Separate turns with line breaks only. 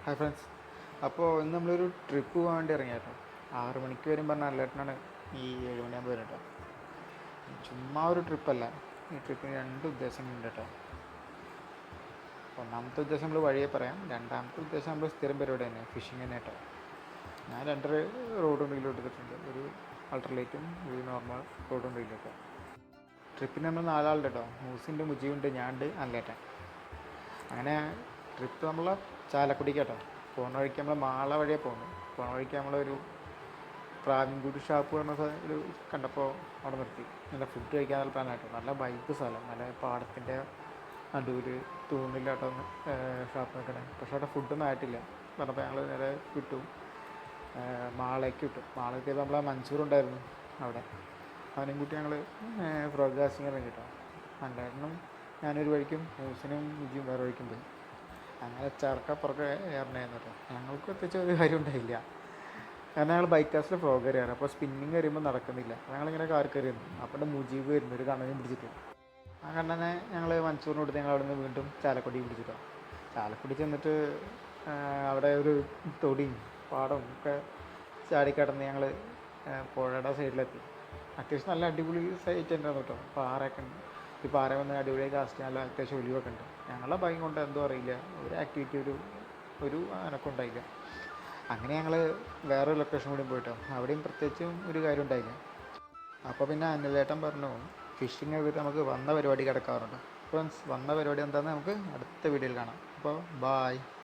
Hi friends. അപ്പോൾ ഇന്ന് നമ്മളൊരു ട്രിപ്പ് പോകാൻ വേണ്ടി ഇറങ്ങിയ കേട്ടോ. 6 മണിക്ക് വരും പറഞ്ഞ അലേർട്ടിനാണ് ഈ 7 മണിയാകുമ്പോൾ വരും കേട്ടോ. ചുമ്മാ ഒരു ട്രിപ്പല്ല, ഈ ട്രിപ്പിന് 2 ഉദ്ദേശങ്ങളുണ്ട് കേട്ടോ. ഒന്നാമത്തെ ഉദ്ദേശം നമ്മൾ വഴിയെ പറയാം, രണ്ടാമത്തെ ഉദ്ദേശം നമ്മൾ സ്ഥിരം പരിപാടി തന്നെ, ഫിഷിങ് തന്നെ കേട്ടോ. ഞാൻ 2 റോഡും റീലും എടുത്തിട്ടുണ്ട്, ഒരു അൾട്രലൈറ്റും ഒരു നോർമൽ റോഡും റീലും കേട്ടോ. ട്രിപ്പിന് നമ്മൾ 4 ആളുണ്ട് കേട്ടോ. മൂസിൻ്റെ, മുജീബുണ്ട്, ഞാനുണ്ട്, അല്ലേട്ടൻ. അങ്ങനെ ട്രിപ്പ് നമ്മൾ ചാലക്കുടിക്ക് കേട്ടോ. പോകുന്ന വഴിക്ക് നമ്മൾ മാള വഴിയാണ് പോകുന്നത്. പോകുന്ന വഴിക്ക് നമ്മളൊരു പ്രാവിൻകൂട് ഷാപ്പ് പറഞ്ഞ ഒരു കണ്ടപ്പോൾ അവിടെ നിർത്തി. നല്ല ഫുഡ് കഴിക്കാൻ പ്ലാനായിട്ട്, നല്ല ബൈക്ക് സ്ഥലം, നല്ല പാടത്തിൻ്റെ നടുവിൽ തൂണില്ലാട്ടോ ഷാപ്പ് നിൽക്കണേ. പക്ഷേ അവിടെ ഫുഡൊന്നും ആയിട്ടില്ല പറഞ്ഞപ്പോൾ ഞങ്ങൾ നേരെ വിട്ടു, മാളയ്ക്ക് വിട്ടു. മാളയ്ക്ക് നമ്മളെ മൻസൂറുണ്ടായിരുന്നു അവിടെ, അവനും കൂട്ടി ഞങ്ങൾ പ്രോഗ്രാസിങ് ഇറങ്ങി കേട്ടോ. അല്ലായിരുന്നു ഞാനൊരു വഴിക്കും മൂസിനും മുജിയും വേറെ വഴിക്കും പോയി. അങ്ങനെ ചറക്കപ്പുറക്കെ ഏറണമായിരുന്നു കേട്ടോ. ഞങ്ങൾക്ക് പ്രത്യേകിച്ച് ഒരു കാര്യം ഉണ്ടായില്ല, കാരണം ഞങ്ങൾ ബൈക്ക് ക്ലാസ്സിൽ ഫ്രോ കയറിയാണ്. അപ്പോൾ സ്പിന്നിങ് കയറിയുമ്പോൾ നടക്കുന്നില്ല. ഞങ്ങളിങ്ങനെ കാർ കയറിയിരുന്നു. അപ്പോൾ മുജീബ് വരുന്നു ഒരു കണ്ണനും പിടിച്ചിട്ട്. ആ കണ്ണനെ ഞങ്ങൾ മൻസൂറിന് കൊടുത്ത് ഞങ്ങൾ അവിടെ നിന്ന് വീണ്ടും ചാലക്കുടി പിടിച്ചിട്ടോ. ചാലക്കുടി ചെന്നിട്ട് അവിടെ ഒരു തൊടിയും പാടവും ഒക്കെ ചാടിക്കടന്ന് ഞങ്ങൾ പുഴയുടെ സൈഡിലെത്തി. അത്യാവശ്യം നല്ല അടിപൊളി സൈറ്റ് ഉണ്ടായിരുന്നു കേട്ടോ. പാറയൊക്കെ ഉണ്ട്. ഈ പാറ വന്ന് അടിപൊളിയായി കാസ്റ്റ് നല്ല അത്യാവശ്യം ഒലിവൊക്കെ ഉണ്ട്. ഞങ്ങളുടെ ഭയം കൊണ്ട് എന്തോ അറിയില്ല, ഒരു ആക്ടിവിറ്റി ഒരു അനക്കം ഉണ്ടായില്ല. അങ്ങനെ ഞങ്ങൾ വേറൊരു ലൊക്കേഷൻ കൂടി പോയിട്ടോ. അവിടെയും പ്രത്യേകിച്ചും ഒരു കാര്യം ഉണ്ടായില്ല. അപ്പോൾ പിന്നെ അനിലേട്ടൻ പറഞ്ഞു, ഫിഷിങ് ചെയ്തിട്ട് നമുക്ക് വന്ന പരിപാടി കിടക്കാറുണ്ട്. ഫ്രണ്ട്സ്, വന്ന പരിപാടി എന്താണെന്ന് നമുക്ക് അടുത്ത വീഡിയോയിൽ കാണാം. അപ്പോൾ ബായ്.